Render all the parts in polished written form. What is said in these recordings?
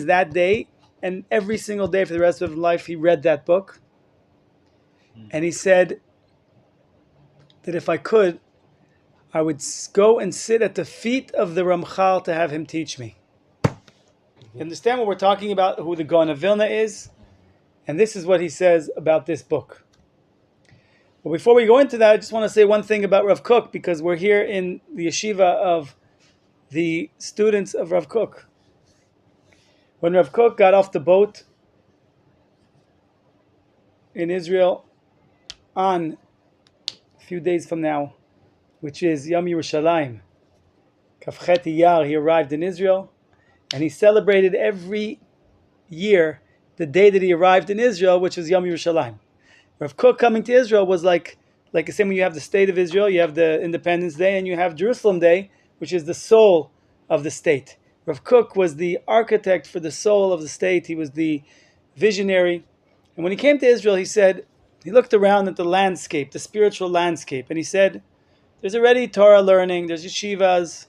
that day, and every single day for the rest of his life, he read that book. And he said that if I could, I would go and sit at the feet of the Ramchal to have him teach me. You understand what we're talking about, who the Gaon of Vilna is? And this is what he says about this book. Well, before we go into that, I just want to say one thing about Rav Kook, because we're here in the yeshiva of the students of Rav Kook. When Rav Kook got off the boat in Israel on a few days from now, which is Yom Yerushalayim, Kafchet Iyar, he arrived in Israel, and he celebrated every year the day that he arrived in Israel, which was Yom Yerushalayim. Rav Kook coming to Israel was like the same when you have the state of Israel, you have the Independence Day, and you have Jerusalem Day, which is the soul of the state. Rav Kook was the architect for the soul of the state. He was the visionary. And when he came to Israel, he looked around at the landscape, the spiritual landscape, and he said, there's already Torah learning, there's yeshivas.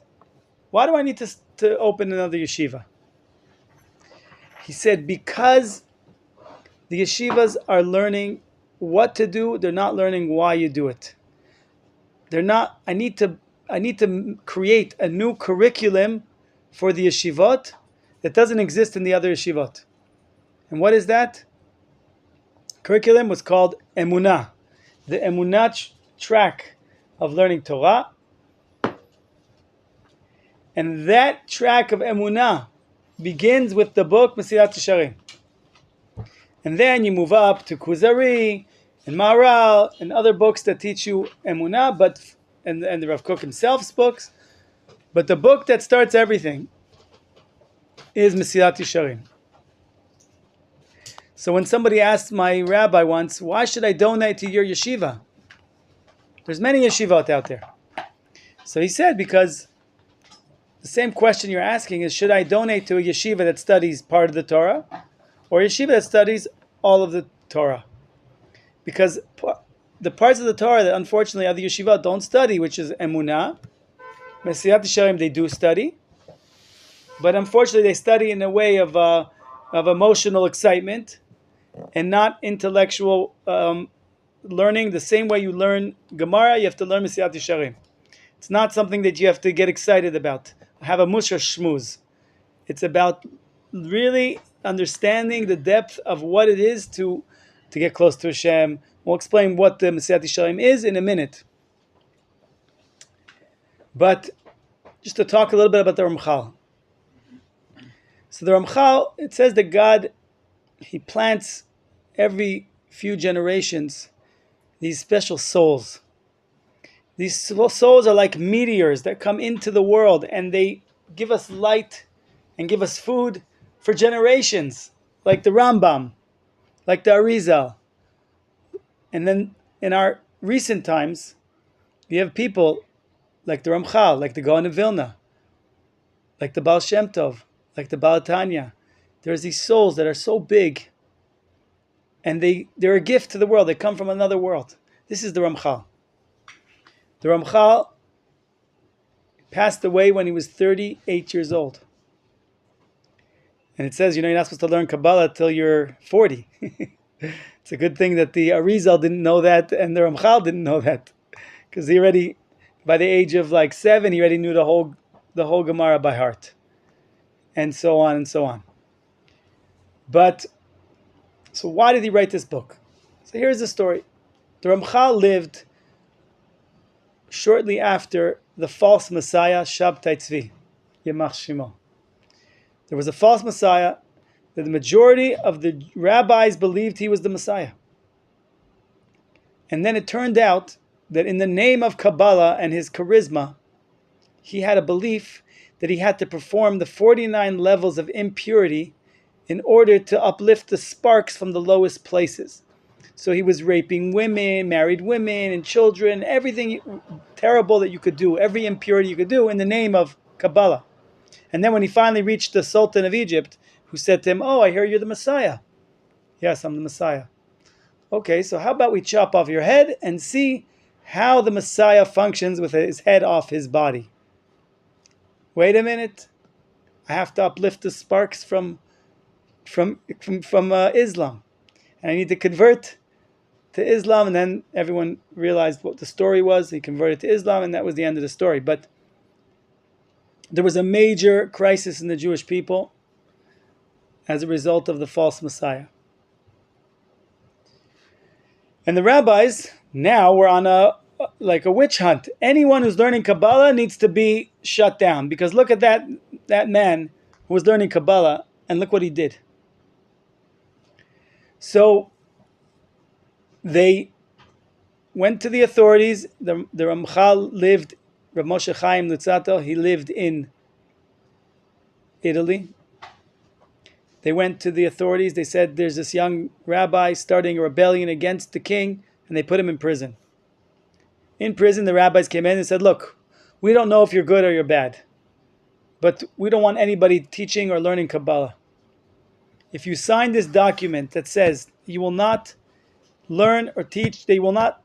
Why do I need to open another yeshiva? He said, because the yeshivas are learning what to do, they're not learning why you do it. I need to create a new curriculum for the yeshivot that doesn't exist in the other yeshivot. And what is that? Curriculum was called Emunah. The Emunah track of learning Torah. And that track of Emunah begins with the book Mesilat Yesharim. And then you move up to Kuzari and Maharal and other books that teach you Emunah, and the Rav Kook himself's books. But the book that starts everything is Mesilat Yesharim. So when somebody asked my rabbi once, why should I donate to your yeshiva? There's many yeshivot out there. So he said, because the same question you're asking is, should I donate to a yeshiva that studies part of the Torah, or a yeshiva that studies all of the Torah? Because the parts of the Torah that unfortunately other yeshiva don't study, which is Emunah, Mesilat Yesharim, they do study, but unfortunately they study in a way of emotional excitement and not intellectual learning. The same way you learn Gemara, you have to learn Mesilat Yesharim. It's not something that you have to get excited about. Have a musha shmuz. It's about really understanding the depth of what it is to get close to Hashem. We'll explain what the Mesilat Yesharim is in a minute. But just to talk a little bit about the Ramchal. So the Ramchal, it says that God, He plants every few generations these special souls. These souls are like meteors that come into the world and they give us light and give us food for generations, like the Rambam, like the Arizal. And then in our recent times, we have people like the Ramchal, like the Gaon of Vilna, like the Baal Shem Tov, like the Baal Tanya. There's these souls that are so big and they're a gift to the world. They come from another world. This is the Ramchal. The Ramchal passed away when he was 38 years old. And it says, you're not supposed to learn Kabbalah till you're 40. It's a good thing that the Arizal didn't know that and the Ramchal didn't know that. Because he already, by the age of 7, he already knew the whole Gemara by heart. And so on and so on. But, so why did he write this book? So here's the story. The Ramchal lived shortly after the false Messiah, Shabtai Tzvi, Yemach Shimo. There was a false Messiah that the majority of the rabbis believed he was the Messiah. And then it turned out that in the name of Kabbalah and his charisma, he had a belief that he had to perform the 49 levels of impurity in order to uplift the sparks from the lowest places. So he was raping women, married women, and children, everything terrible that you could do, every impurity you could do in the name of Kabbalah. And then when he finally reached the Sultan of Egypt, who said to him, I hear you're the Messiah. Yes, I'm the Messiah. Okay, so how about we chop off your head and see how the Messiah functions with his head off his body. Wait a minute. I have to uplift the sparks from from Islam, and I need to convert to Islam. And then everyone realized what the story was. He converted to Islam, and that was the end of the story. But there was a major crisis in the Jewish people as a result of the false Messiah. And the rabbis now were on a witch hunt. Anyone who's learning Kabbalah needs to be shut down, because look at that man who was learning Kabbalah, and look what he did. So they went to the authorities. The Ramchal lived, Rav Moshe Chaim Lutzato, he lived in Italy. They went to the authorities. They said there's this young rabbi starting a rebellion against the king, and they put him in prison. In prison, the rabbis came in and said, look, we don't know if you're good or you're bad, but we don't want anybody teaching or learning Kabbalah. If you sign this document that says you will not learn or teach, they will not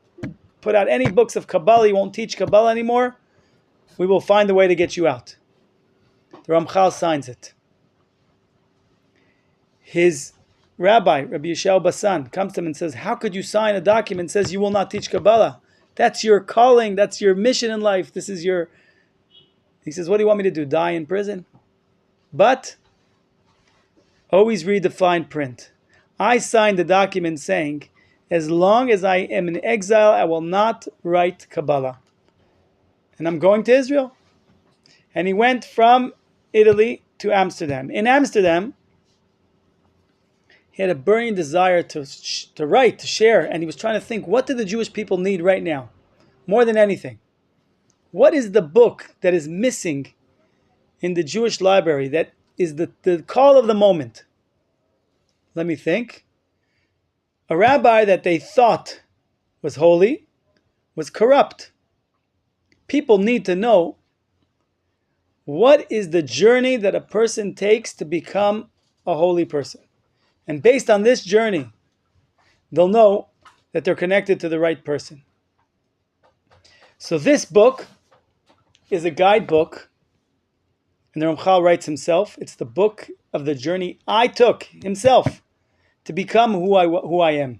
put out any books of Kabbalah, you won't teach Kabbalah anymore, we will find a way to get you out. The Ramchal signs it. His rabbi, Rabbi Yeshua Basan, comes to him and says, how could you sign a document that says you will not teach Kabbalah? That's your calling, that's your mission in life, this is your... He says, what do you want me to do, die in prison? But always read the fine print. I signed the document saying, as long as I am in exile, I will not write Kabbalah. And I'm going to Israel. And he went from Italy to Amsterdam. In Amsterdam, he had a burning desire to write, to share, and he was trying to think, what do the Jewish people need right now? More than anything. What is the book that is missing in the Jewish library that is the call of the moment? Let me think. A rabbi that they thought was holy was corrupt. People need to know, what is the journey that a person takes to become a holy person? And based on this journey, they'll know that they're connected to the right person. So this book is a guidebook, and the Ramchal writes himself, it's the book of the journey I took himself to become who I am.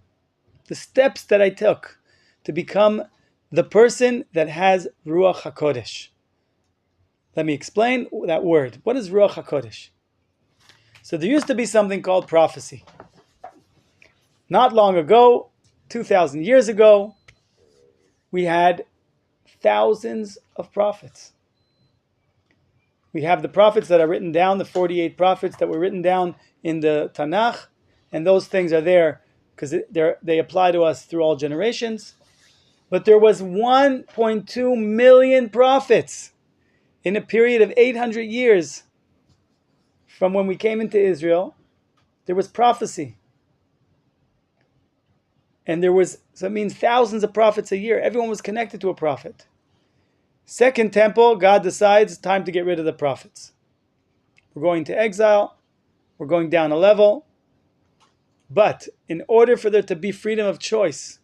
The steps that I took to become the person that has Ruach HaKodesh. Let me explain that word. What is Ruach HaKodesh? So there used to be something called prophecy. Not long ago, 2,000 years ago, we had thousands of prophets. We have the prophets that are written down, the 48 prophets that were written down in the Tanakh, and those things are there because they apply to us through all generations. But there was 1.2 million prophets in a period of 800 years. From when we came into Israel, there was prophecy. And so it means thousands of prophets a year. Everyone was connected to a prophet. Second temple, God decides it's time to get rid of the prophets. We're going to exile. We're going down a level. But in order for there to be freedom of choice,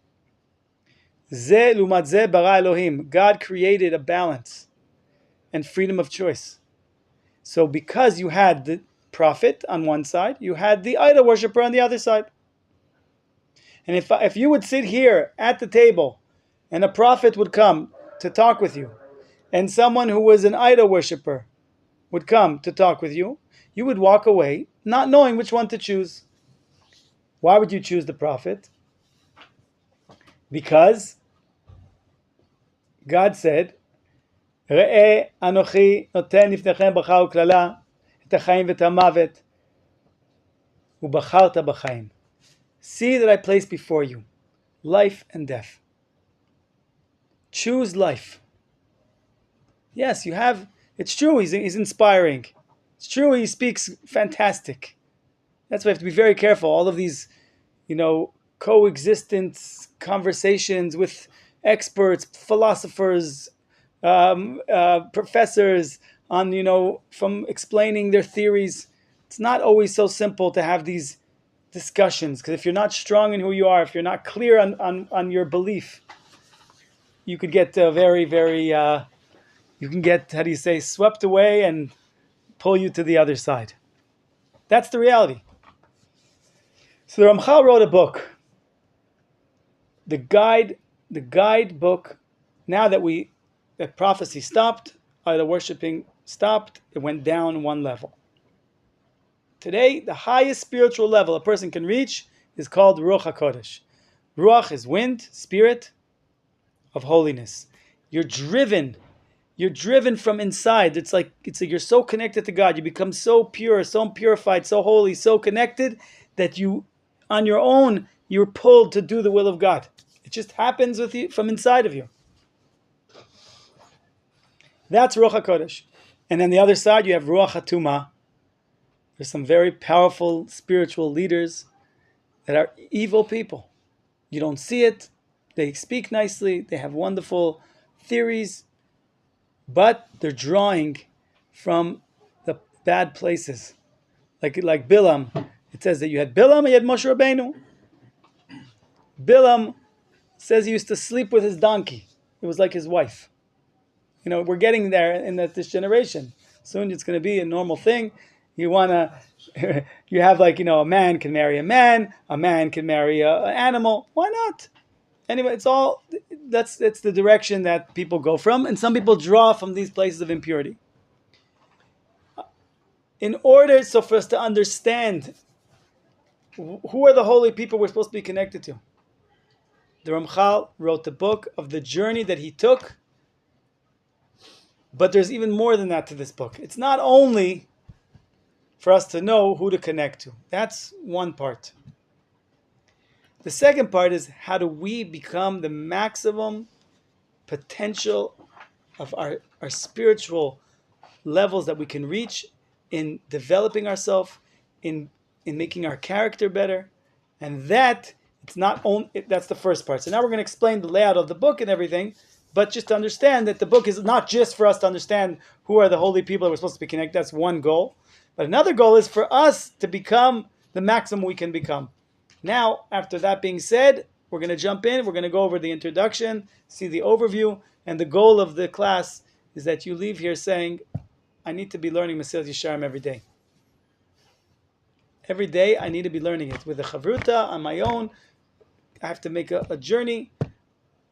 Ze lumat ze bara Elohim, God created a balance and freedom of choice. So because you had the prophet on one side, you had the idol worshiper on the other side. And if you would sit here at the table and a prophet would come to talk with you, and someone who was an idol worshiper would come to talk with you, you would walk away not knowing which one to choose. Why would you choose the prophet? Because God said, Re'eh anochi noten lifnechem bracha uklala et hachaim v'et hamavet ubacharta b'chaim. See that I place before you life and death. Choose life. Yes, you have. It's true. He's inspiring. It's true. He speaks fantastic. That's why we have to be very careful. All of these, coexistence conversations with experts, philosophers, professors on, from explaining their theories. It's not always so simple to have these discussions, because if you're not strong in who you are, if you're not clear on your belief, you could get very, very, you can get, swept away and pull you to the other side. That's the reality. So the Ramchal wrote a book, the guidebook. Now that prophecy stopped, idol worshiping stopped, it went down one level. Today, the highest spiritual level a person can reach is called Ruach HaKodesh. Ruach is wind, spirit of holiness. You're driven from inside. It's like you're so connected to God. You become so pure, so purified, so holy, so connected that you, on your own, you're pulled to do the will of God. It just happens with you from inside of you. That's Ruach HaKodesh. And then the other side, you have Ruach HaTumah. There's some very powerful spiritual leaders that are evil people. You don't see it. They speak nicely. They have wonderful theories. But they're drawing from the bad places. Like Bilam. It says that you had Bilam and you had Moshe Rabbeinu. Bilam says he used to sleep with his donkey. It was like his wife. We're getting there in this generation. Soon it's going to be a normal thing. You have a man can marry a man can marry an animal. Why not? Anyway, that's the direction that people go from, and some people draw from these places of impurity. In order for us to understand who are the holy people we're supposed to be connected to, the Ramchal wrote the book of the journey that he took, but there's even more than that to this book. It's not only for us to know who to connect to. That's one part. The second part is, how do we become the maximum potential of our spiritual levels that we can reach in developing ourselves, in making our character better. And that's the first part. So now we're going to explain the layout of the book and everything, but just to understand that the book is not just for us to understand who are the holy people that we're supposed to be connected. That's one goal. But another goal is for us to become the maximum we can become. Now, after that being said, we're going to jump in. We're going to go over the introduction, see the overview, and the goal of the class is that you leave here saying, I need to be learning Mesilat Yesharim every day. Every day I need to be learning it with a chavruta on my own. I have to make a journey.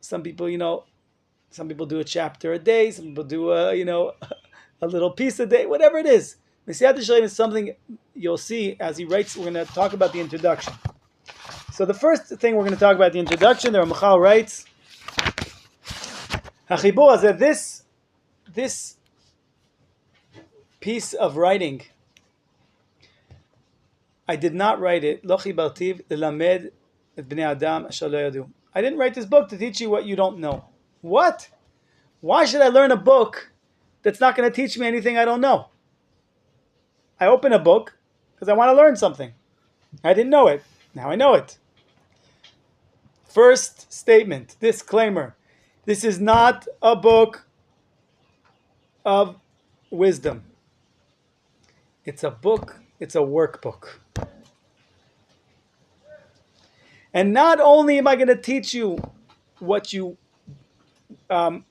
Some people do a chapter a day. Some people do a little piece a day. Whatever it is, Mesilat Yesharim is something you'll see as he writes. We're going to talk about the introduction. So the first thing we're going to talk about the introduction. The Ramchal writes, "Hachibur that this piece of writing, I did not write it. Lo chibartiv lelamed et bnei adam asher lo yadu. I didn't write this book to teach you what you don't know. What? Why should I learn a book that's not going to teach me anything I don't know? I open a book because I want to learn something. I didn't know it. Now I know it. First statement, disclaimer. This is not a book of wisdom. It's a book, it's a workbook. And not only am I going to teach you what you, not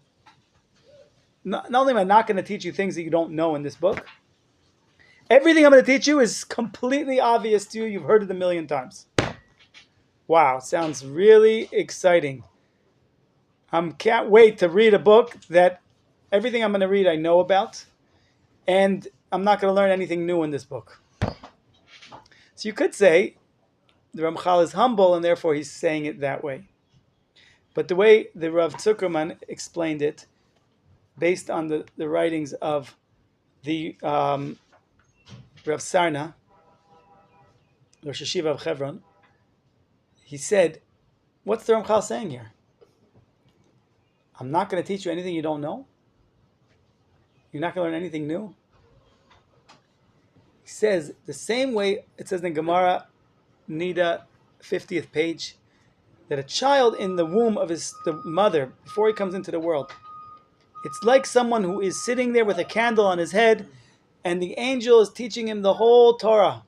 only am I not going to teach you things that you don't know in this book, everything I'm going to teach you is completely obvious to you. You've heard it a million times. Wow, sounds really exciting. I can't wait to read a book that everything I'm going to read I know about, and I'm not going to learn anything new in this book. So you could say the Ramchal is humble and therefore he's saying it that way. But the way the Rav Zuckerman explained it, based on the writings of the Rav Sarna, Rosh Hashiva of Hebron, he said, what's the Ramchal saying here? I'm not going to teach you anything you don't know? You're not going to learn anything new? He says, the same way it says in Gemara, Nida, 50th page, that a child in the womb of the mother, before he comes into the world, it's like someone who is sitting there with a candle on his head, and the angel is teaching him the whole Torah.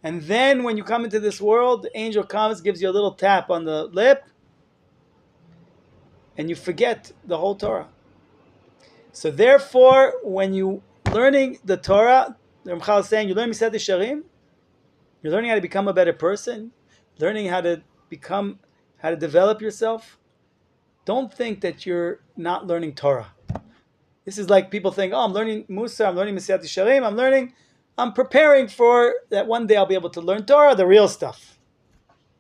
And then when you come into this world, the angel comes, gives you a little tap on the lip, and you forget the whole Torah. So therefore, when you learning the Torah, the Ramchal is saying, you learn Mesilat Yesharim, You're learning how to become a better person, learning how to develop yourself. Don't think that you're not learning Torah. This is like people think, oh, I'm learning Musa, I'm learning Mesilat Yesharim, I'm preparing for that one day I'll be able to learn Torah, the real stuff.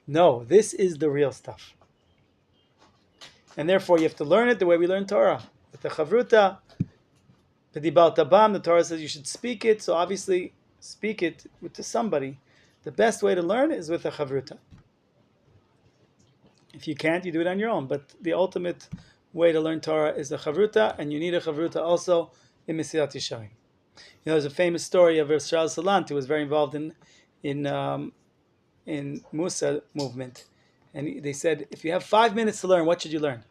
No, this is the real stuff. And therefore you have to learn it the way we learn Torah. With the Chavruta, Pedibal Tabam, the Torah says you should speak it, so obviously speak it to somebody. The best way to learn is with a Chavruta. If you can't, you do it on your own. But the ultimate way to learn Torah is a Chavruta, and you need a Chavruta also in Mesilat Yesharim. There's a famous story of Charles Salant, who was very involved in Musa movement. And they said, if you have 5 minutes to learn, what should you learn?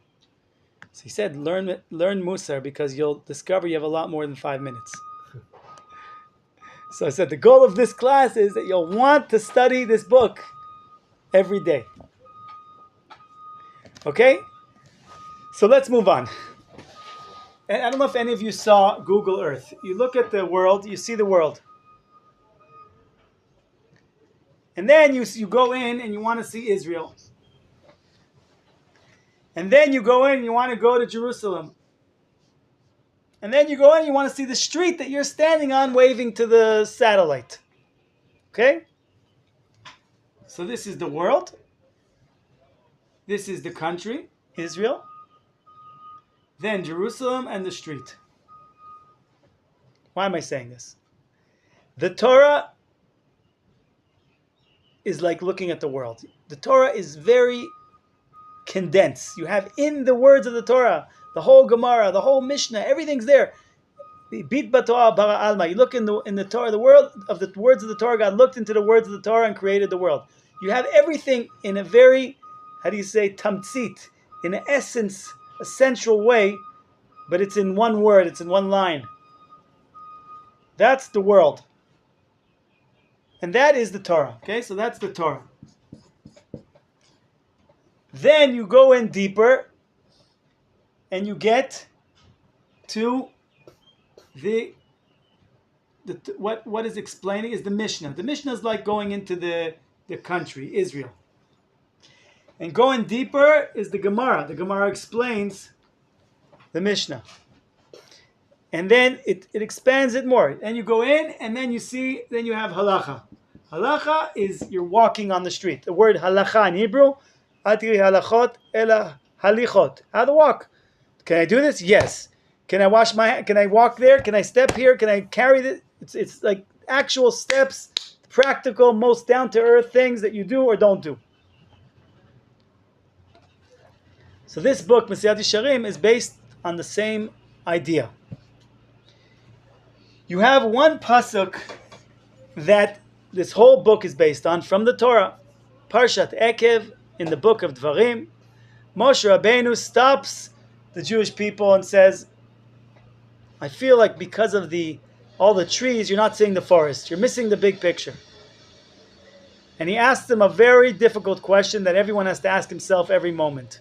So he said, learn Musa, because you'll discover you have a lot more than 5 minutes. So I said, the goal of this class is that you'll want to study this book every day. Okay? So let's move on. And I don't know if any of you saw Google Earth. You look at the world, you see the world. And then you go in and you want to see Israel. And then you go in and you want to go to Jerusalem. And then you go in and you want to see the street that you're standing on waving to the satellite. Okay? So this is the world. This is the country, Israel. Then Jerusalem and the street. Why am I saying this? The Torah is like looking at the world. The Torah is very condensed. You have in the words of the Torah, the whole Gemara, the whole Mishnah, everything's there. Bit b'Torah bara alma. You look in the Torah, the world of the words of the Torah. God looked into the words of the Torah and created the world. You have everything in a very, tamtzit, in an essence, a central way, but it's in one word, it's in one line. That's the world. And that is the Torah. Okay, so that's the Torah. Then you go in deeper and you get to what is explaining is the Mishnah. The Mishnah is like going into the country, Israel. And going deeper is the Gemara. The Gemara explains the Mishnah. And then it expands it more. And you go in and then you see, then you have halacha. Halacha is you're walking on the street. The word halacha in Hebrew, atri halachot ela halichot. How to walk. Can I do this? Yes. Can I can I walk there? Can I step here? Can I carry this? It's like actual steps, practical, most down-to-earth things that you do or don't do. So this book, Mesilat Yesharim, is based on the same idea. You have one pasuk that this whole book is based on from the Torah. Parshat Ekev in the book of Dvarim. Moshe Rabbeinu stops the Jewish people and says, I feel like because of all the trees, you're not seeing the forest. You're missing the big picture. And he asks them a very difficult question that everyone has to ask himself every moment.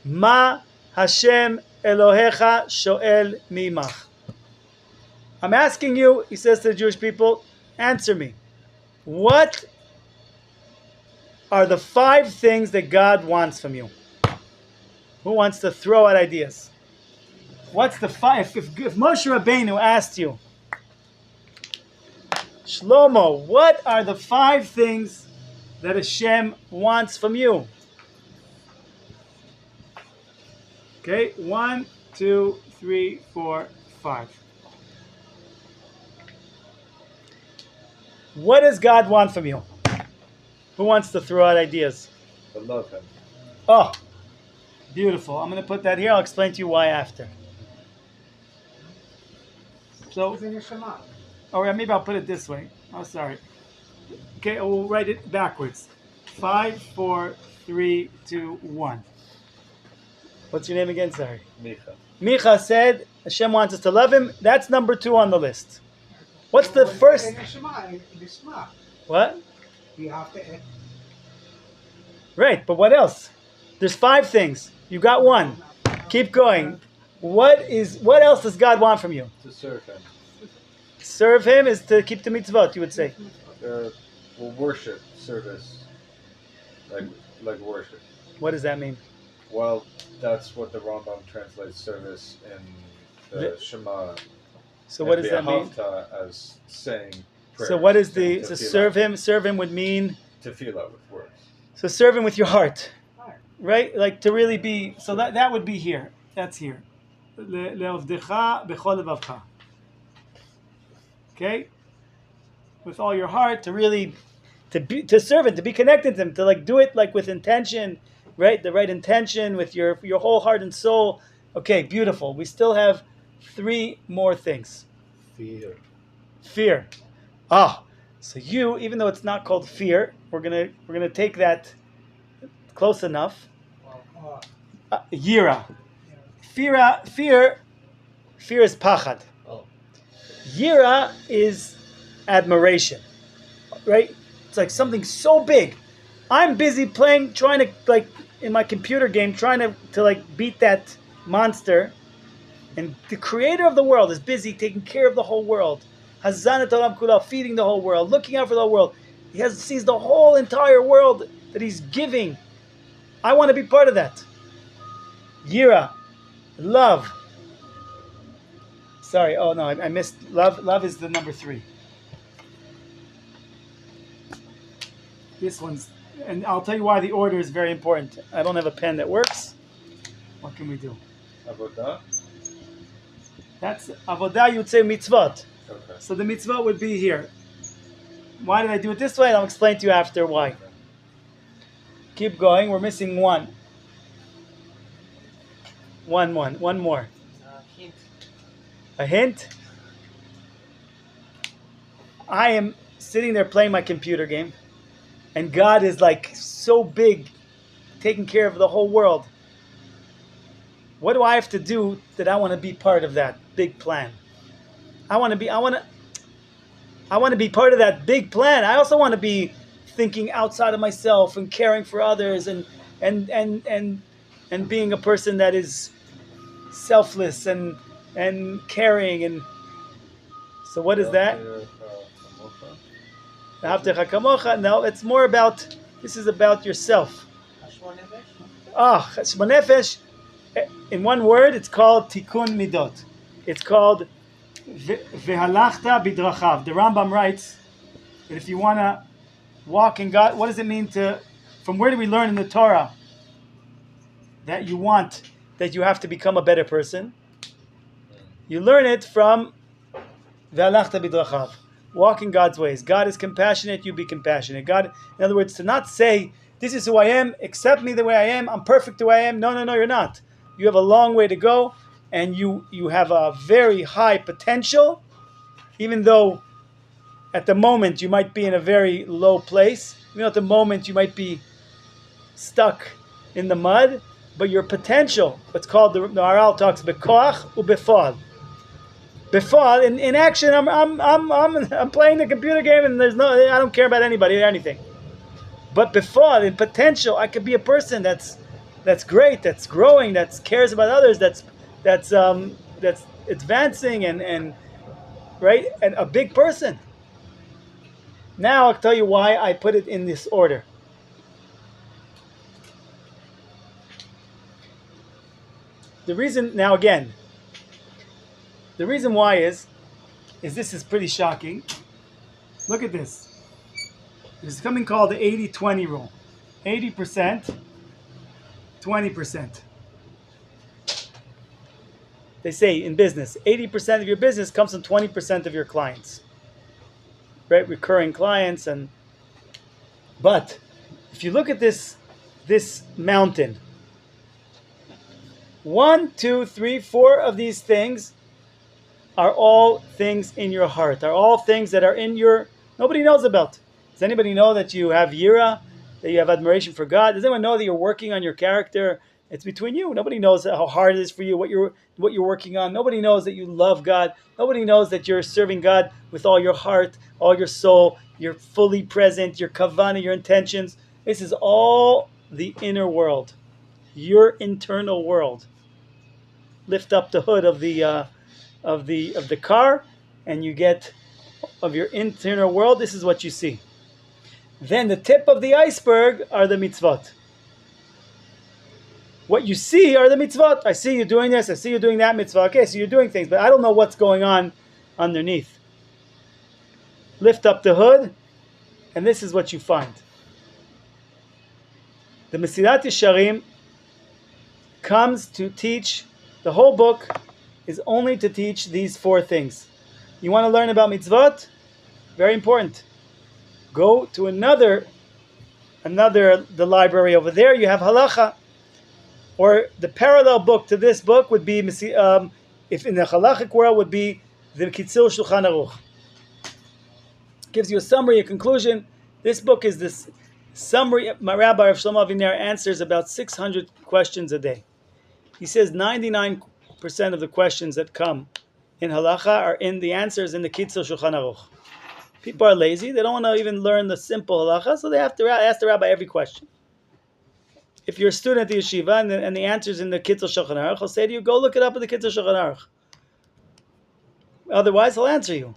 Ma Hashem Elohecha shoel mimach. I'm asking you, he says to the Jewish people, answer me. What are the 5 things that God wants from you? Who wants to throw out ideas? What's the 5? If Moshe Rabbeinu asked you, Shlomo, what are the 5 things that Hashem wants from you? Okay, 1, 2, 3, 4, 5. What does God want from you? Who wants to throw out ideas? To love Him. Oh, beautiful. I'm going to put that here. I'll explain to you why after. So, or maybe I'll put it this way. Oh, sorry. Okay, we'll write it backwards. 5, 4, 3, 2, 1. What's your name again? Sorry. Micha. Micha said Hashem wants us to love Him. That's number 2 on the list. What's the first? What? Right, but what else? There's 5 things. You got 1. Keep going. What else does God want from you? To serve Him. Serve Him is to keep the mitzvot, you would say. well, worship service, like worship. What does that mean? Well, that's what the Rambam translates service in the Shema So and what does the that mean? Ahavta as saying prayers. So what is saying the so tefillah. serve him? Serve him would mean Tefillah with words. so serve him with your heart, right? Like to really be. So that would be here. That's here. Le'ovdecha b'chol levavcha. Okay, with all your heart, to really to serve it, to be connected to him, to like do it like with intention, right? The right intention with your whole heart and soul. Okay, beautiful. We still have 3 more things. Fear. So you, even though it's not called fear, we're gonna take that close enough. Yira. Fear is pachad. Yira is admiration, right? It's like something so big. I'm busy trying to like in my computer game, trying to like beat that monster, and the creator of the world is busy taking care of the whole world. Hazanat olam kula, feeding the whole world, looking out for the whole world. He sees the whole entire world that he's giving. I want to be part of that. Yira, love. Sorry, oh no, I missed love. Love is the number 3. This one's, and I'll tell you why the order is very important. I don't have a pen that works. What can we do? Avodah? That's avodah, you would say mitzvot. Okay. So the mitzvot would be here. Why did I do it this way? And I'll explain to you after why. Okay. Keep going. We're missing 1. One more. Hint. A hint? I am sitting there playing my computer game, and God is like so big, taking care of the whole world. What do I have to do that I want to be part of that big plan? I want to be part of that big plan. I also want to be thinking outside of myself and caring for others and being a person that is selfless and caring. And so what is that? No, it's more about, this is about yourself. Cheshbon nefesh. In one word, it's called tikkun midot. It's called vehalachta bidrachav. The Rambam writes that if you want to walk in God, what does it mean to, from where do we learn in the Torah that you have to become a better person? You learn it from vehalachta bidrachav. Walk in God's ways. God is compassionate, you be compassionate. God, in other words, to not say, this is who I am, accept me the way I am, I'm perfect the way I am. No, you're not. You have a long way to go, and you have a very high potential, even though at the moment you might be in a very low place. Even though at the moment you might be stuck in the mud, but your potential, what's called, the Maharal talks, bekoach ubefal. Befal, in action, I'm playing the computer game, and I don't care about anybody or anything. But before, in potential, I could be a person that's great, that's growing, that cares about others, that's advancing and right, and a big person. Now I'll tell you why I put it in this order. The reason, now again, the reason why is this is pretty shocking. Look at this. There's something called the 80-20 rule. 80%, 20%. They say in business, 80% of your business comes from 20% of your clients. Right? Recurring clients. But if you look at this mountain, 1, 2, 3, 4 of these things are all things in your heart, are all things that are in your, nobody knows about. Does anybody know that you have yira, that you have admiration for God? Does anyone know that you're working on your character? It's between you. Nobody knows how hard it is for you, what you're working on. Nobody knows that you love God. Nobody knows that you're serving God with all your heart, all your soul. You're fully present, your kavanah, your intentions. This is all the inner world, your internal world. Lift up the hood of the car, and you get of your internal world, this is what you see. Then the tip of the iceberg are the mitzvot. What you see are the mitzvot. I see you doing this, I see you doing that mitzvah. Okay, so you're doing things, but I don't know what's going on underneath. Lift up the hood, and this is what you find. The Mesilat Yesharim comes to teach, the whole book is only to teach these 4 things. You want to learn about mitzvot? Very important. Go to the library over there, you have halacha. Or the parallel book to this book would be, if in the halachic world, would be the Kitzur Shulchan Aruch. Gives you a summary, a conclusion. This book is this summary. My Rabbi Rav Shlomo Aviner answers about 600 questions a day. He says 99% of the questions that come in halacha are in the answers in the Kitzur Shulchan Aruch. People are lazy. They don't want to even learn the simple halacha, so they have to ask the rabbi every question. If you're a student at the yeshiva and the answer's in the Kitzur Shulchan Aruch, he'll say to you, go look it up in the Kitzur Shulchan Aruch. Otherwise, he'll answer you.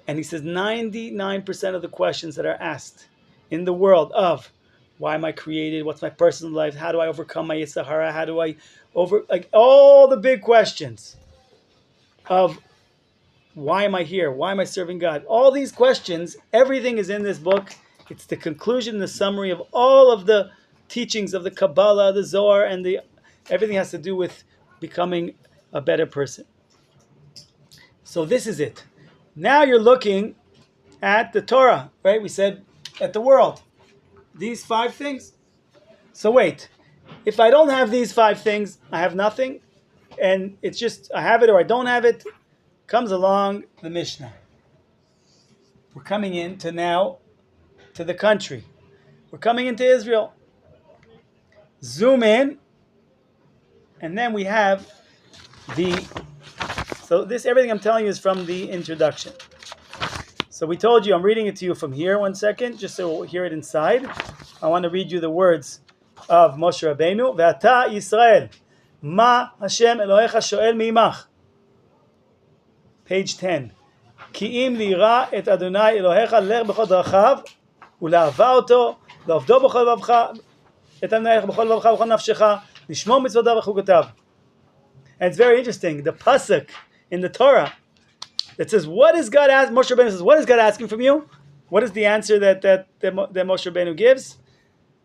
And he says 99% of the questions that are asked in the world of why am I created, what's my personal life, how do I overcome my Yetzer Hara, how do I all the big questions of why am I here, why am I serving God, all these questions, everything is in this book. It's the conclusion, the summary of all of the teachings of the Kabbalah, the Zohar, and everything has to do with becoming a better person. So this is it. Now you're looking at the Torah, right? We said at the world. These 5 things. So wait, if I don't have these 5 things, I have nothing, and it's just I have it or I don't have it. Comes along the Mishnah. We're coming into now to the country. We're coming into Israel. Zoom in, and then we have so everything I'm telling you is from the introduction. So we told you, I'm reading it to you from here, 1 second, just so we'll hear it inside. I want to read you the words of Moshe Rabbeinu. Ve'ata Yisrael, ma Hashem Elohecha shoel mi'imach. Page 10. Ki im lira et Adonai Elohecha lech b'chol drachav, u'la'ava oto, la'ovdo b'chol vavcha, et Adonai b'chol vavcha b'chol nafshecha, lishmor mitzvotav v'chukotav. And it's very interesting. The pasuk in the Torah that says, "What is God asking?" Moshe Rabbeinu says, "What is God asking from you?" What is the answer that Moshe Rabbeinu gives?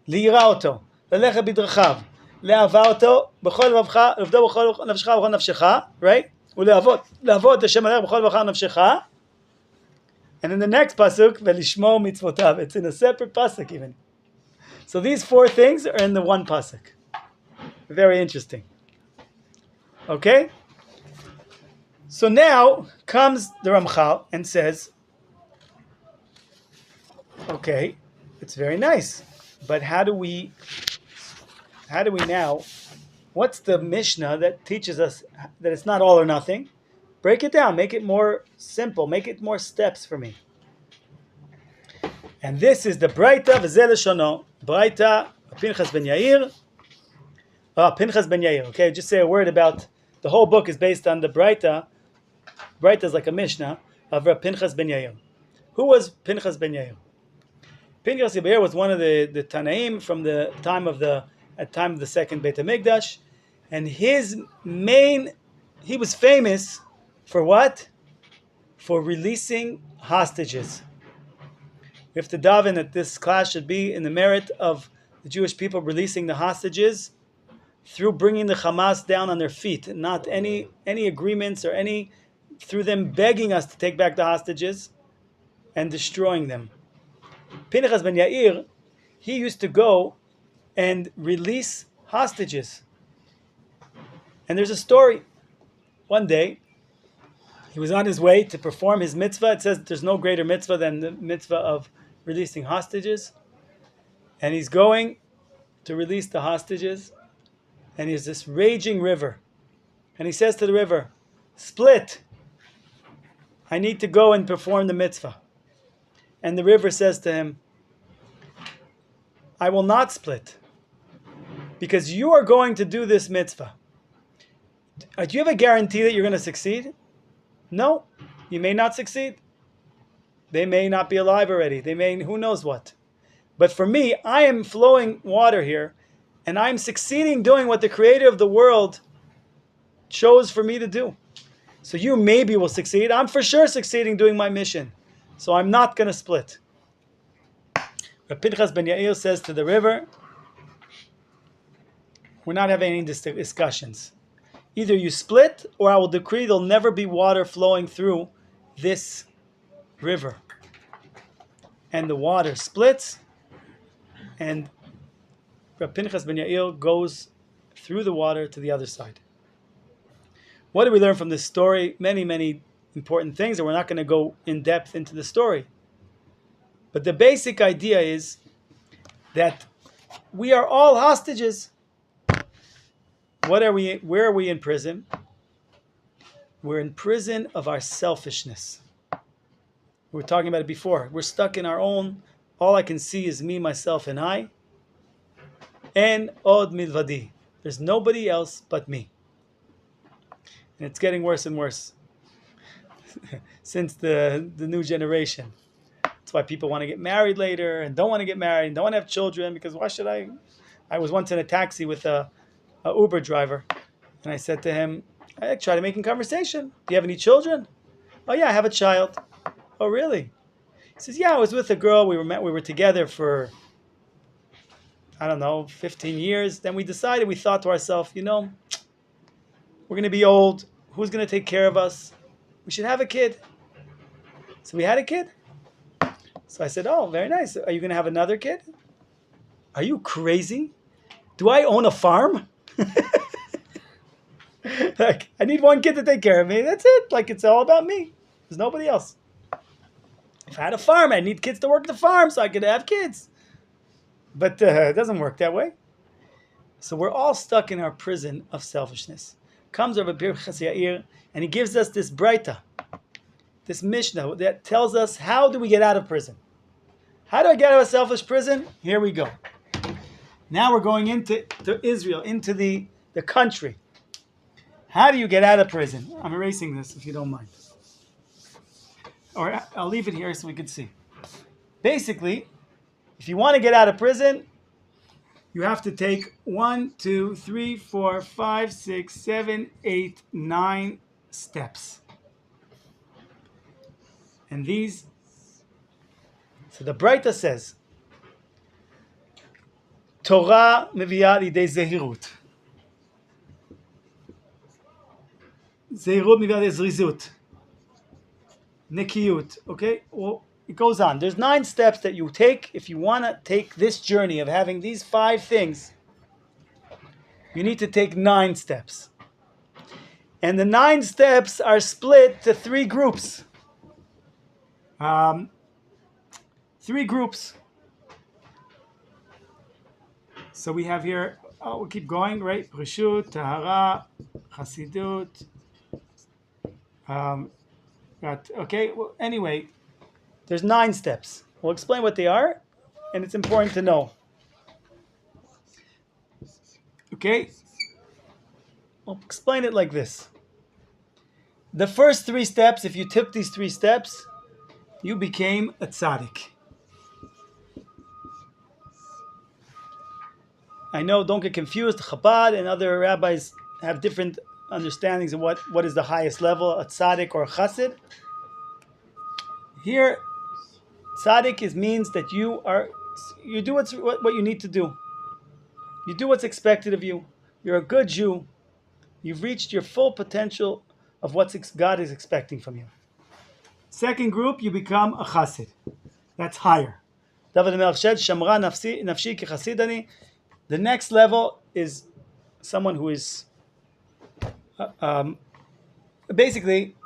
Li'ira oto, lelecha b'drachav, le'ava oto, b'chol vavcha, la'ovdo b'chol nafshecha b'chol nafshecha, right? U'le'avot Hashem alech b'chol vavcha nafshecha. And in the next pasuk, ve'lishmor mitzvotav. It's in a separate pasuk even. So these 4 things are in the one pasuk. Very interesting. Okay? So now comes the Ramchal and says, okay, it's very nice, but how do we now, what's the Mishnah that teaches us that it's not all or nothing? Break it down, make it more simple, make it more steps for me. And this is the Braita v'zeh leshono, Braita Pinchas ben Yair. Pinchas ben Yair. Okay, just say a word about, the whole book is based on the Braita. Braita is like a Mishnah of Pinchas ben Yair. Who was Pinchas ben Yair? Pinchas ben Yair was one of the Tanaim from the time of the second Beit HaMikdash, and he was famous for what? For releasing hostages. We have to daven that this class should be in the merit of the Jewish people releasing the hostages through bringing the Hamas down on their feet, not any agreements or through them begging us to take back the hostages and destroying them. Pinchas ben Yair, he used to go and release hostages. And there's a story. One day, he was on his way to perform his mitzvah. It says there's no greater mitzvah than the mitzvah of releasing hostages. And he's going to release the hostages. And there's this raging river. And he says to the river, split. I need to go and perform the mitzvah. And the river says to him, I will not split. Because you are going to do this mitzvah. Do you have a guarantee that you're going to succeed? No, you may not succeed. They may not be alive already. They may, who knows what. But for me, I am flowing water here, and I'm succeeding doing what the creator of the world chose for me to do. So you maybe will succeed. I'm for sure succeeding doing my mission. So I'm not going to split. Rabbi Pinchas ben Yair says to the river, we're not having any discussions. Either you split, or I will decree there'll never be water flowing through this river. And the water splits, and Rabbi Pinchas ben Yair goes through the water to the other side. What do we learn from this story? Many, many important things, and we're not going to go in depth into the story. But the basic idea is that we are all hostages. What are we? Where are we in prison? We're in prison of our selfishness. We were talking about it before. We're stuck in our own. All I can see is me, myself, and I. En od milvadi. There's nobody else but me. And it's getting worse and worse since the new generation. That's why people want to get married later and don't want to get married and don't want to have children, because why should I? I was once in a taxi with a Uber driver, and I said to him, I try to make conversation. Do you have any children? Oh yeah, I have a child. Oh really? He says, yeah, I was with a girl. We were together for, I don't know, 15 years. Then we thought to ourselves, we're going to be old. Who's going to take care of us? We should have a kid. So we had a kid. So I said, oh, very nice. Are you going to have another kid? Are you crazy? Do I own a farm? Like, I need one kid to take care of me. That's it. Like, it's all about me. There's nobody else. If I had a farm, I'd need kids to work the farm so I could have kids. But it doesn't work that way. So we're all stuck in our prison of selfishness. Comes Rabbi Pinchas Yair, and he gives us this breita, this Mishnah that tells us, how do we get out of prison? How do I get out of a selfish prison? Here we go. Now we're going into Israel, into the country. How do you get out of prison? I'm erasing this if you don't mind. Or I'll leave it here so we can see. Basically, if you want to get out of prison, you have to take 1, 2, 3, 4, 5, 6, 7, 8, 9 steps. And these, so the Breita says, Torah meviya lidei zehirut. Zehirut meviya lidei zrizut. Nekiyut. Okay? Well, it goes on. There's 9 steps that you take if you want to take this journey of having these 5 things. You need to take 9 steps. And the 9 steps are split to 3 groups. 3 groups. So we have here, we'll keep going, right? Rishut, Tahara, Chasidut. Okay, well, anyway, there's 9 steps. We'll explain what they are, and it's important to know. Okay? I'll explain it like this. The first 3 steps, if you took these 3 steps, you became a tzaddik. I know, don't get confused. Chabad and other rabbis have different understandings of what is the highest level, a tzaddik or a chassid. Here, tzaddik means that you do what you need to do. You do what's expected of you. You're a good Jew. You've reached your full potential of what God is expecting from you. Second group, you become a chassid. That's higher. David HaMelech said, Shamra nafshi ki chasidani. The next level is someone who is basically,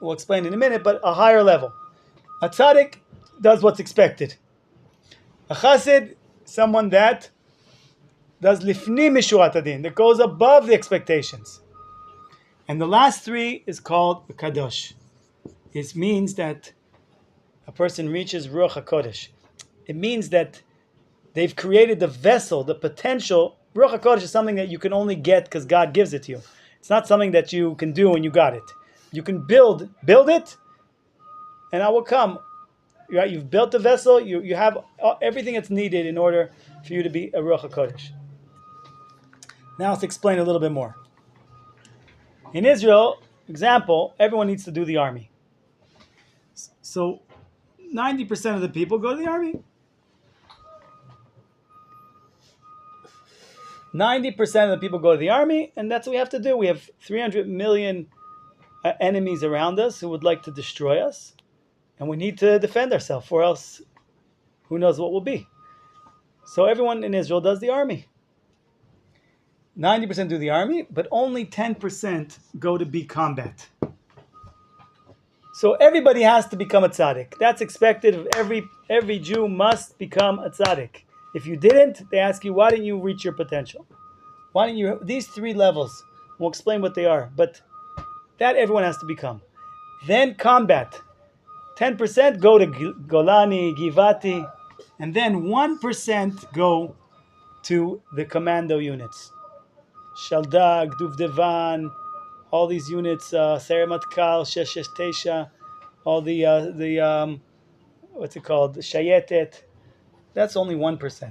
we'll explain in a minute, but a higher level. A tzaddik does what's expected. A chassid, someone that does lifni mishurat adin, that goes above the expectations. And the last 3 is called a kadosh. It means that a person reaches Ruach HaKodesh. It means that they've created the vessel, the potential. Ruach HaKodesh is something that you can only get because God gives it to you. It's not something that you can do and you got it. You can build it, and I will come. right? You've built the vessel. You have everything that's needed in order for you to be a Ruach HaKodesh. Now let's explain a little bit more. In Israel, example, everyone needs to do the army. So 90% of the people go to the army. 90% of the people go to the army, and that's what we have to do. We have 300 million enemies around us who would like to destroy us, and we need to defend ourselves, or else who knows what will be. So everyone in Israel does the army. 90% do the army, but only 10% go to be combat. So everybody has to become a tzaddik. That's expected of every Jew must become a tzaddik. If you didn't, they ask you, why didn't you reach your potential? Why didn't you? These 3 levels, we'll explain what they are, but that everyone has to become. Then combat. 10% go to Golani, Givati, and then 1% go to the commando units. Shaldag, Duvdevan, all these units, Serematkal, Sheshtesha, all the what's it called, Shayetet. That's only 1%.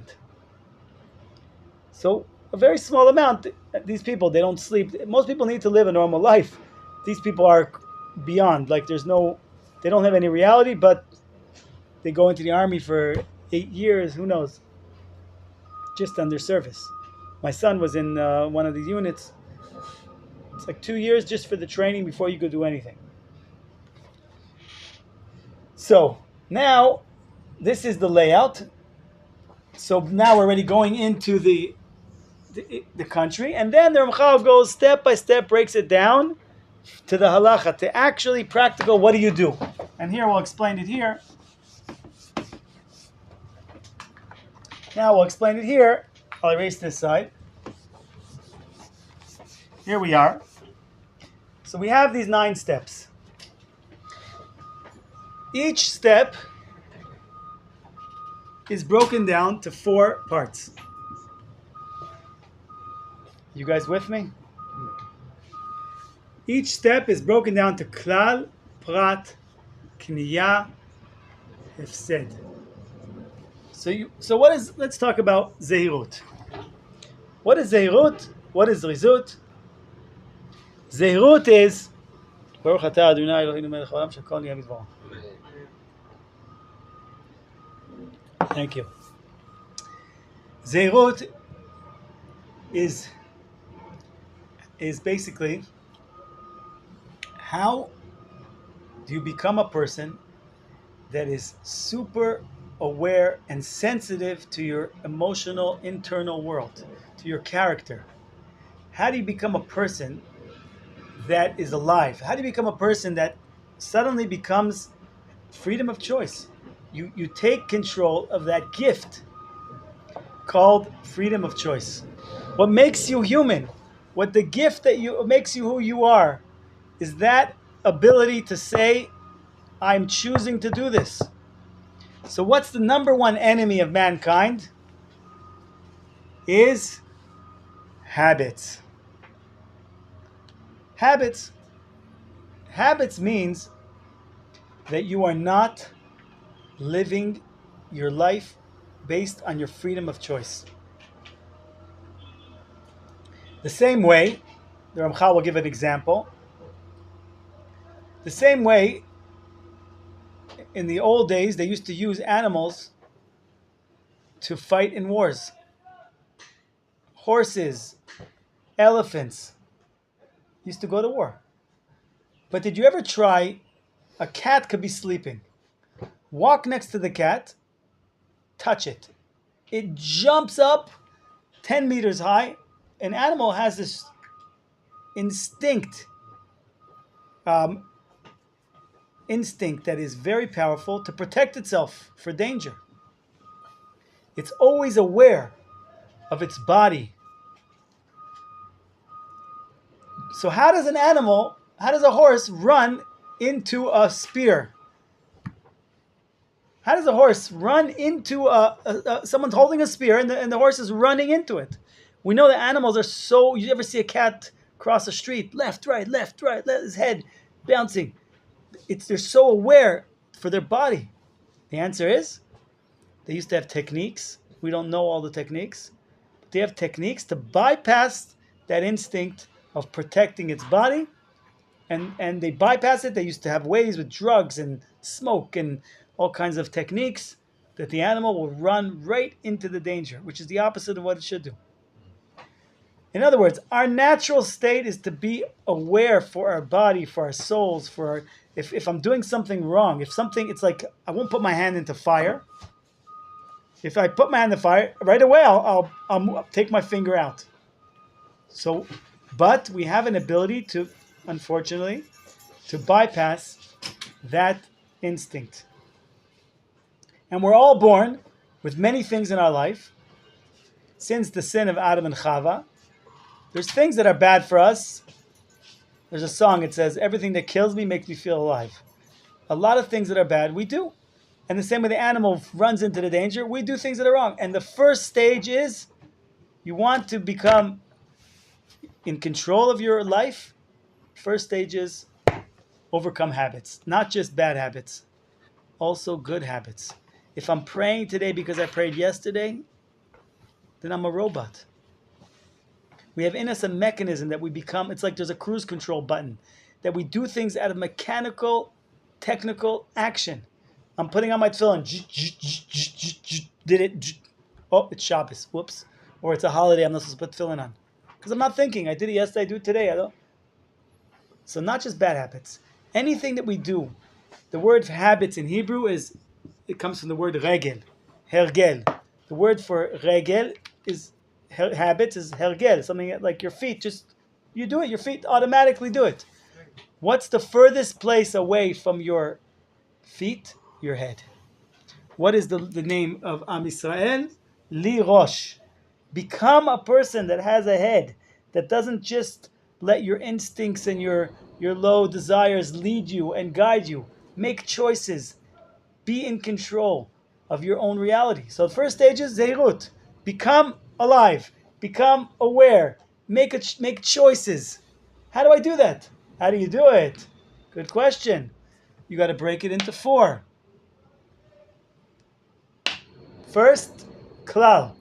So a very small amount. These people, they don't sleep. Most people need to live a normal life. These people are beyond. Like they don't have any reality, but they go into the army for 8 years. Who knows? Just on their service. My son was in one of these units. It's like 2 years just for the training before you could do anything. So now this is the layout. So now we're already going into the country, and then the Ramchal goes step by step, breaks it down to the halacha, to actually practical. What do you do? And here we'll explain it here. Now we'll explain it here. I'll erase this side. Here we are. So we have these 9 steps. Each step is broken down to 4 parts. You guys with me? Each step is broken down to klal, prat, kniya, hefsed. So what is? Let's talk about zehirut. What is zehirut? What is rizut? Zehirut is Baruch atah Adonai Eloheinu melech haolam shekol niyeh bidvaro. Thank you. Zehirut is basically, how do you become a person that is super aware and sensitive to your emotional internal world, to your character? How do you become a person that is alive? How do you become a person that suddenly becomes freedom of choice? You take control of that gift called freedom of choice. What makes you human, what the gift that makes you who you are, is that ability to say, I'm choosing to do this. So what's the number one enemy of mankind? Is habits. Habits. Habits means that you are not living your life based on your freedom of choice. The same way, the Ramchal will give an example. The same way, in the old days, they used to use animals to fight in wars. Horses, elephants used to go to war. But did you ever try, a cat could be sleeping. Walk next to the cat, touch it. It jumps up 10 meters high. An animal has this instinct that is very powerful to protect itself for danger. It's always aware of its body. So how does a horse run into a spear? How does a horse run into someone's holding a spear and the horse is running into it? We know that animals are so, you ever see a cat cross the street, left, right, his head bouncing. They're so aware for their body. The answer is they used to have techniques. We don't know all the techniques. But they have techniques to bypass that instinct of protecting its body. And they bypass it. They used to have ways with drugs and smoke and all kinds of techniques that the animal will run right into the danger, which is the opposite of what it should do. In other words, our natural state is to be aware for our body, for our souls, for our, if I'm doing something wrong, if something, it's like I won't put my hand into fire. If I put my hand in the fire, right away I'll take my finger out. So, but we have an ability to, unfortunately, to bypass that instinct. And we're all born with many things in our life. Since the sin of Adam and Chava, there's things that are bad for us. There's a song, it says, everything that kills me makes me feel alive. A lot of things that are bad, we do. And the same way the animal runs into the danger, we do things that are wrong. And the first stage is, you want to become in control of your life. First stage is overcome habits. Not just bad habits, also good habits. If I'm praying today because I prayed yesterday, then I'm a robot. We have in us a mechanism that we become, it's like there's a cruise control button, that we do things out of mechanical, technical action. I'm putting on my tefillin. Did it? Oh, it's Shabbos. Whoops. Or it's a holiday. I'm not supposed to put tefillin on. Because I'm not thinking. I did it yesterday. I do it today. I don't. So not just bad habits. Anything that we do. The word habits in Hebrew is, it comes from the word regel. Hergel. The word for regel is, habits is hergel. Something like your feet. Just, you do it. Your feet automatically do it. What's the furthest place away from your feet? Your head. What is the name of Am Yisrael? Li Rosh. Become a person that has a head, that doesn't just let your instincts and your low desires lead you and guide you. Make choices. Be in control of your own reality. So the first stage is Zeirut. Become alive. Become aware. Make choices. How do I do that? How do you do it? Good question. You got to break it into 4. First, klal.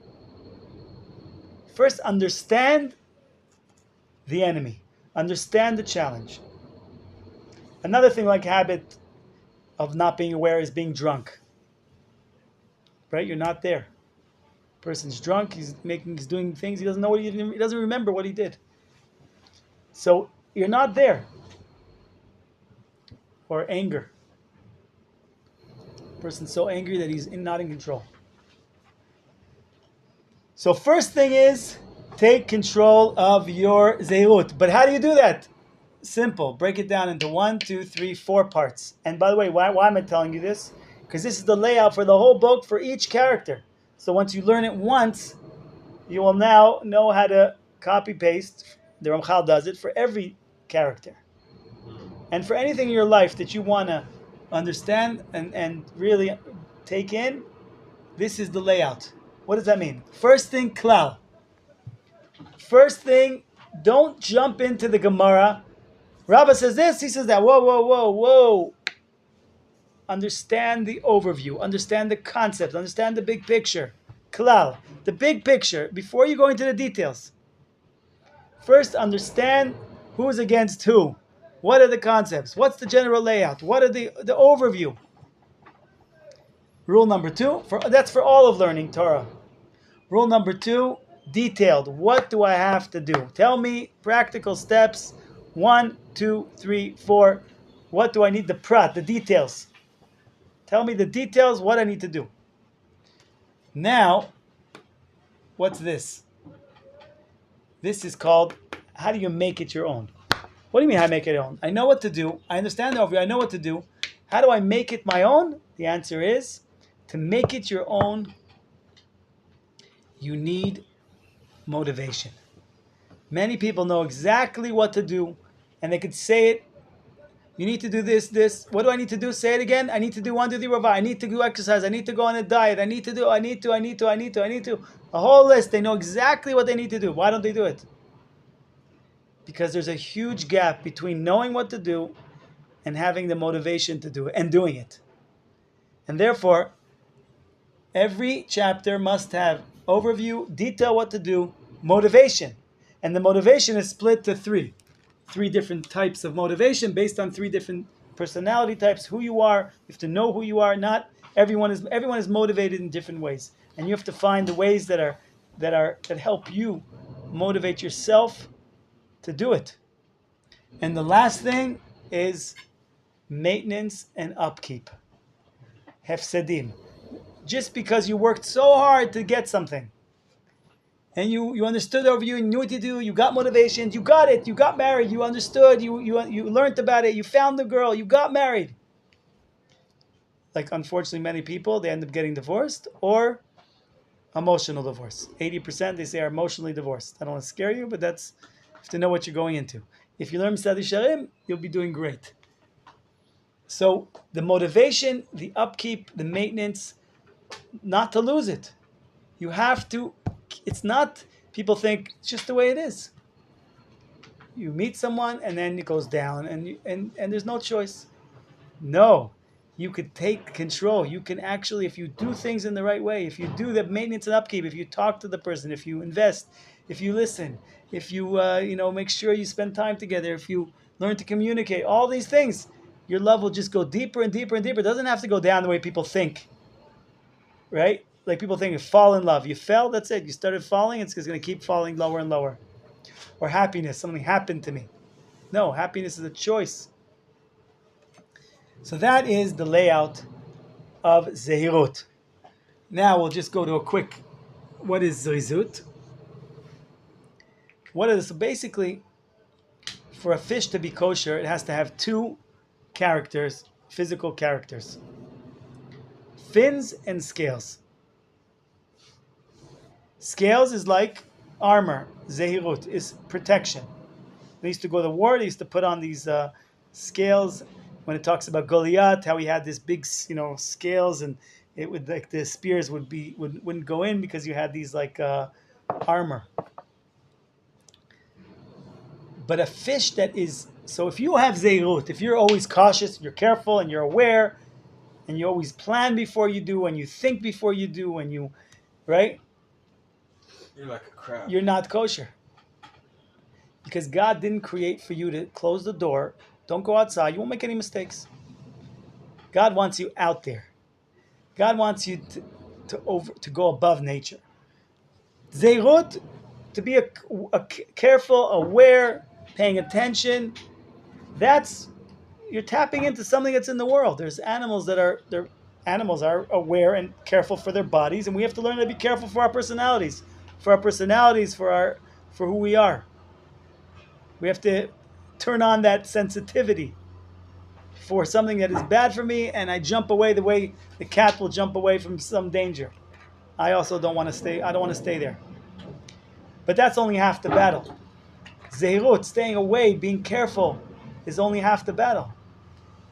First, understand the enemy. Understand the challenge. Another thing like habit of not being aware is being drunk. Right? You're not there. Person's drunk. He's doing things. He doesn't know he doesn't remember what he did. So you're not there. Or anger. Person's so angry that he's not in control. So first thing is, take control of your zeirut. But how do you do that? Simple. Break it down into 1, 2, 3, 4 parts. And by the way, why am I telling you this? Because this is the layout for the whole book for each character. So once you learn it once, you will now know how to copy-paste. The Ramchal does it for every character. And for anything in your life that you want to understand and really take in, this is the layout. What does that mean? First thing, klal. First thing, don't jump into the Gemara. Rabbi says this, he says that. Whoa, whoa, whoa, whoa. Understand the overview. Understand the concept. Understand the big picture. Klal. The big picture, before you go into the details. First, understand who's against who. What are the concepts? What's the general layout? What are the overview? Rule number 2, that's for all of learning Torah. Rule number 2, detailed. What do I have to do? Tell me practical steps. 1, 2, 3, 4. What do I need? The prat, the details. Tell me the details, what I need to do. Now, what's this? This is called, how do you make it your own? What do you mean how I make it your own? I know what to do. I understand the overview. I know what to do. How do I make it my own? The answer is, to make it your own, you need motivation. Many people know exactly what to do, and they could say it. You need to do this. What do I need to do? Say it again. I need to do 1, 2, 3, 4, 5. I need to do exercise. I need to go on a diet. I need to. A whole list. They know exactly what they need to do. Why don't they do it? Because there's a huge gap between knowing what to do and having the motivation to do it and doing it. And therefore, every chapter must have overview, detail what to do, motivation. And the motivation is split to three different types of motivation based on three different personality types. Who you are, you have to know who you are. Not everyone is motivated in different ways, and you have to find the ways that help you motivate yourself to do it. And the last thing is maintenance and upkeep. Hefsedim. Just because you worked so hard to get something, and you understood over you, you knew what to do, you got motivations, you got it, you got married, you understood, you learned about it, you found the girl, you got married. Like, unfortunately, many people, they end up getting divorced or emotional divorce. 80% they say are emotionally divorced. I don't want to scare you, but you have to know what you're going into. If you learn Mesilat Yesharim, you'll be doing great. So the motivation, the upkeep, the maintenance, not to lose it. You have to, it's not, people think it's just the way it is. You meet someone and then it goes down and there's no choice. No, you could take control. You can actually, if you do things in the right way, if you do the maintenance and upkeep, if you talk to the person, if you invest, if you listen, if you, make sure you spend time together, if you learn to communicate, all these things, your love will just go deeper and deeper and deeper. It doesn't have to go down the way people think, right? Like people think, fall in love. You fell, that's it. You started falling, it's going to keep falling lower and lower. Or happiness, something happened to me. No, happiness is a choice. So that is the layout of Zehirut. Now we'll just go to a quick, what is Zrizut? So basically, for a fish to be kosher, it has to have two characters, physical characters. Fins and scales. Scales is like armor. Zehirut is protection. They used to go to war. They used to put on these scales. When it talks about Goliath, how he had this big, scales, and it would like the spears wouldn't go in because you had these armor. But a fish that is so, if you have zeirut, if you're always cautious, you're careful, and you're aware, and you always plan before you do, and you think before you do, and you, right? You're like a crab. You're not kosher. Because God didn't create for you to close the door. Don't go outside. You won't make any mistakes. God wants you out there. God wants you to go above nature. Zeirut, to be a careful, aware, paying attention. You're tapping into something that's in the world. There's animals animals are aware and careful for their bodies, and we have to learn to be careful for our personalities. For who we are. We have to turn on that sensitivity for something that is bad for me, and I jump away the way the cat will jump away from some danger. I also don't want to stay. I don't want to stay there. But that's only half the battle. Zeirut, staying away, being careful, is only half the battle.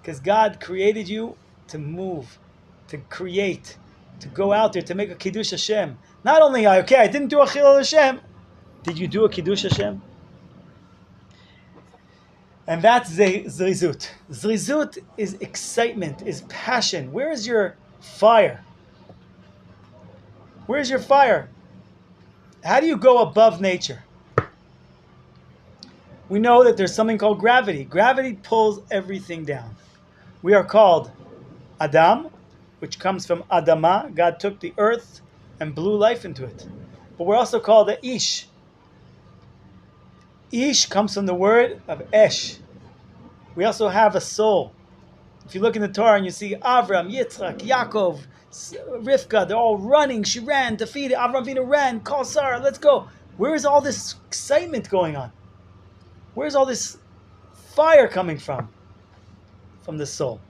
Because God created you to move, to create, to go out there, to make a Kiddush Hashem. Not only, I didn't do a Chilul Hashem. Did you do a Kiddush Hashem? And that's Zrizut. Zrizut is excitement, is passion. Where is your fire? Where's your fire? How do you go above nature? We know that there's something called gravity. Gravity pulls everything down. We are called Adam, which comes from Adama. God took the earth and blew life into it. But we're also called the Ish. Ish comes from the word of Esh. We also have a soul. If you look in the Torah and you see Avram, Yitzchak, Yaakov, Rivka, they're all running. She ran to feed it. Avram Avinu ran. Call Sarah. Let's go. Where is all this excitement going on? Where's all this fire coming from? From the soul.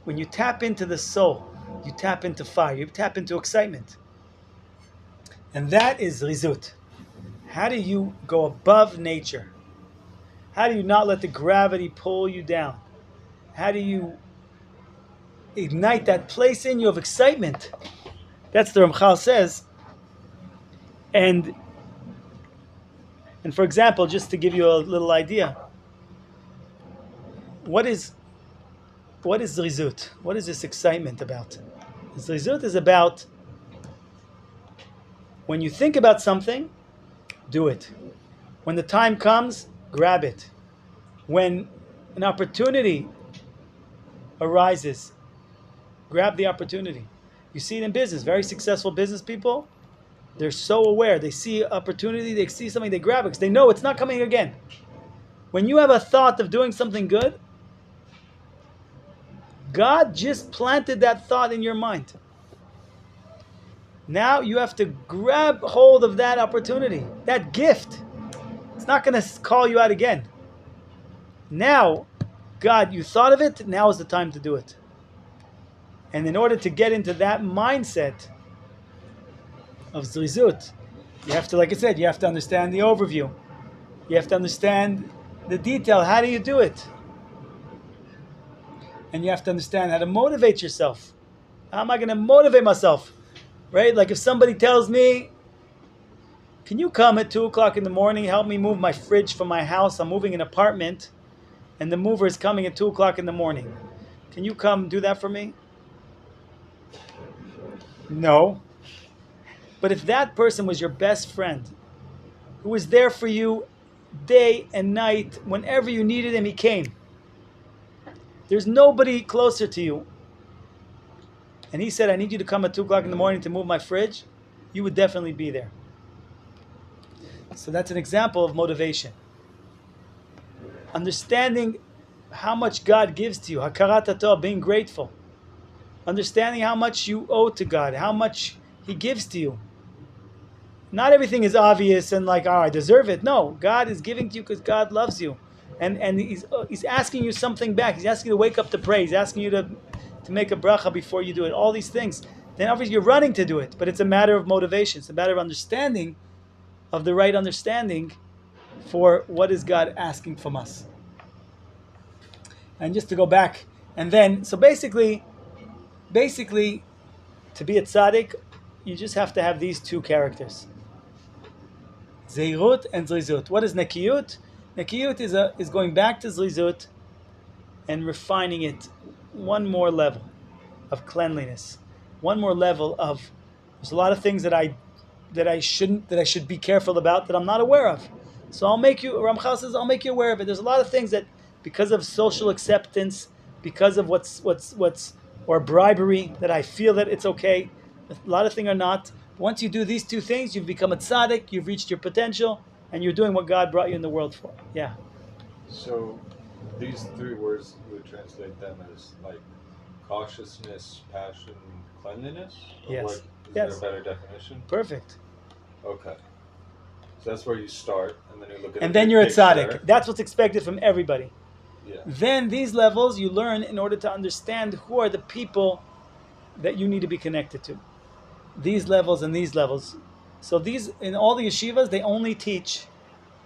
When you tap into the soul, you tap into fire. You tap into excitement. And that is Rizut. How do you go above nature? How do you not let the gravity pull you down? How do you ignite that place in you of excitement? That's the Ramchal says. And for example, just to give you a little idea, what is what is zrizut? What is this excitement about? Zrizut is about when you think about something, do it. When the time comes, grab it. When an opportunity arises, grab the opportunity. You see it in business. Very successful business people, they're so aware. They see opportunity, they see something, they grab it because they know it's not coming again. When you have a thought of doing something good, God just planted that thought in your mind. Now you have to grab hold of that opportunity, that gift. It's not going to call you out again. Now, God, you thought of it, now is the time to do it. And in order to get into that mindset of zrizut, you have to, like I said, you have to understand the overview. You have to understand the detail. How do you do it? And you have to understand how to motivate yourself. How am I going to motivate myself? Right? Like if somebody tells me, can you come at 2 o'clock in the morning, help me move my fridge from my house? I'm moving an apartment and the mover is coming at 2 o'clock in the morning. Can you come do that for me? No. But if that person was your best friend, who was there for you day and night, whenever you needed him, he came. There's nobody closer to you. And he said, I need you to come at 2 o'clock in the morning to move my fridge. You would definitely be there. So that's an example of motivation. Understanding how much God gives to you, hakarat hatov, being grateful. Understanding how much you owe to God, how much He gives to you. Not everything is obvious and like, oh, I deserve it. No, God is giving to you because God loves you. And he's asking you something back. He's asking you to wake up to pray. He's asking you to make a bracha before you do it. All these things. Then obviously you're running to do it. But it's a matter of motivation. It's a matter of understanding, of the right understanding for what is God asking from us. And just to go back, and then, so basically, to be a tzaddik, you just have to have these two characters. Zeirut and Zrizut. What is Nekiyut? Nekiyut is going back to Zrizut and refining it one more level of cleanliness. One more level of, there's a lot of things that I should be careful about that I'm not aware of. So Ramchal says, I'll make you aware of it. There's a lot of things that, because of social acceptance, because of what's or bribery, that I feel that it's okay. A lot of things are not. Once you do these two things, you've become a tzaddik, you've reached your potential, and you're doing what God brought you in the world for. Yeah. So these three words, we would translate them as like cautiousness, passion, cleanliness? Or Yes. What, is Yes. there a better definition? Perfect. Okay. So that's where you start, and then you look at And the then big you're a picture. tzaddik. That's what's expected from everybody. Yeah. Then these levels you learn in order to understand who are the people that you need to be connected to. These levels and these levels. So these, in all the yeshivas, they only teach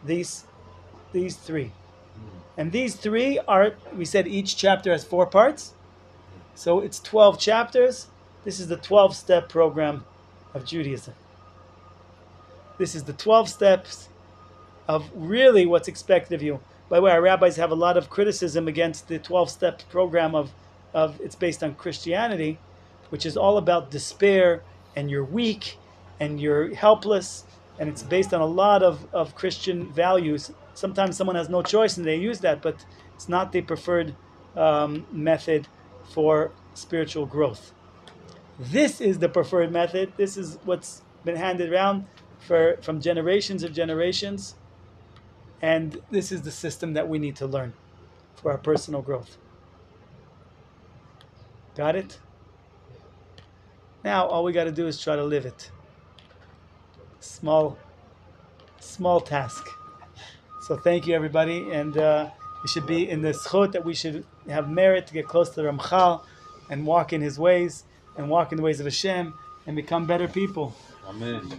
these three. And these three are, we said each chapter has 4 parts. So it's 12 chapters. This is the 12-step program of Judaism. This is the 12 steps of really what's expected of you. By the way, our rabbis have a lot of criticism against the 12-step program of it's based on Christianity, which is all about despair and you're weak and you're helpless, and it's based on a lot of Christian values. Sometimes someone has no choice and they use that, but it's not the preferred method for spiritual growth. This is the preferred method. This is what's been handed around from generations of generations. And this is the system that we need to learn for our personal growth. Got it? Now, all we got to do is try to live it. Small task. So thank you, everybody. And we should be in the zchut that we should have merit to get close to the Ramchal and walk in his ways and walk in the ways of Hashem and become better people. Amen.